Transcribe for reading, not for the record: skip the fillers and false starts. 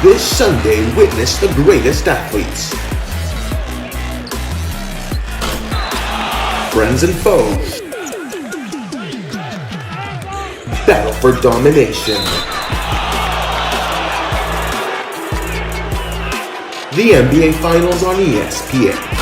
This Sunday, witness the greatest athletes, friends and foes, battle for domination. The NBA Finals on ESPN.